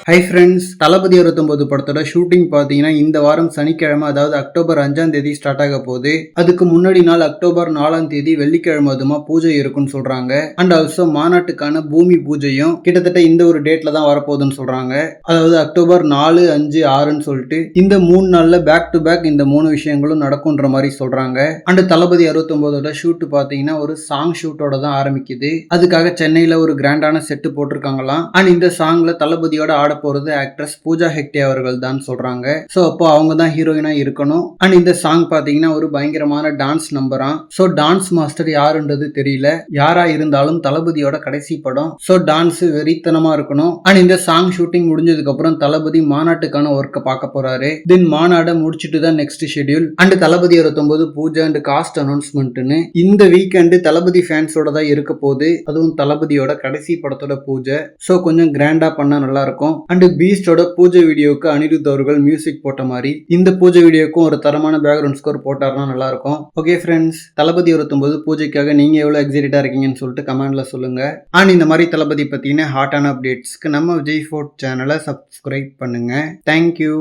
Hi friends, தளபதி 29 படத்தோட shooting பார்த்தீங்கன்னா இந்த வாரம் சனிக்கிழமை, அதாவது அக்டோபர் 5ஆம் தேதி ஸ்டார்ட் ஆக போகுது. அதுக்கு முன்னாடி நாள் அக்டோபர் 4ஆம் தேதி வெள்ளிக்கிழமை அதுமா பூஜை இருக்குன்னு சொல்றாங்க. அண்ட் ஆல்சோ மாநாட்டுக்கான பூமி பூஜையும் கிட்டத்தட்ட இந்த ஒரு டேட்ல தான் வரப்போகுதுன்னு சொல்றாங்க. அதாவது அக்டோபர் 4, 5, 6ன்னு சொல்லிட்டு இந்த 3 நாள்ல பேக் டு பேக் இந்த 3 விஷயங்களும் நடக்கும்ன்ற மாதிரி சொல்றாங்க. அண்ட் தளபதி 69ஓட ஷூட் பார்த்தீங்கன்னா ஒரு சாங் ஷூட்டோட தான் ஆரம்பிக்குது. அதுக்காக சென்னையில ஒரு கிராண்டான செட்டு போட்டிருக்காங்களாம். அண்ட் இந்த சாங்ல தளபதியோட ஆட போறது ஆக்ட்ரஸ் பூஜா ஹெக்டே அவர்கள் தான் சொல்றாங்க. சோ அப்போ அவங்க தான் ஹீரோயினா இருக்கணும். அண்ட் இந்த சாங் பாத்தீங்கன்னா ஒரு பயங்கரமான டான்ஸ் நம்பரா. சோ டான்ஸ் மாஸ்டர் யாருன்றது தெரியல. யாரா இருந்தாலும் தளபதியோட கடைசி படம். சோ டான்ஸ் வெறித்தனமா இருக்கணும். அண்ட் இந்த சாங் ஷூட்டிங் முடிஞ்சதுக்கு அப்புறம் தளபதி மாநாட்டுக்கான ஒர்க்கை பார்க்க போறாரு. தென் மாநாட முடிச்சுட்டு தான் நெக்ஸ்ட் ஷெட்யூல். அண்ட் தளபதி 29 பூஜை அண்ட் காஸ்ட் அனௌன்ஸ்மெண்ட்னு இந்த வீக்கெண்டு தளபதி ஃபேன்ஸோட தான் இருக்க போகுது. அதுவும் தளபதியோட கடைசி படத்தோட பூஜை. சோ கொஞ்சம் கிராண்டா பண்ணா நல்லா இருக்கும். அண்ட் பீஸ்டோட பூஜை வீடியோக்கு அனிருத் அவர்கள் மியூசிக் போட்ட மாதிரி இந்த பூஜை வீடியோக்கும் ஒரு தரமான பேக்ரவுண்ட் ஸ்கோர் போட்டாருன்னா நல்லா இருக்கும். ஓகே ஃப்ரெண்ட்ஸ், தளபதி 29 பூஜைக்காக நீங்க எவ்வளவு எக்ஸைட்டடா இருக்கீங்கன்னு சொல்லிட்டு கமெண்ட்ல சொல்லுங்க. அண்ட் இந்த மாதிரி தளபதி பத்தின ஹாட்டான அப்டேட்ஸ்க்கு நம்ம விஜய் ஃபோர்ட் சேனலை சப்ஸ்கிரைப் பண்ணுங்க. தேங்க்யூ.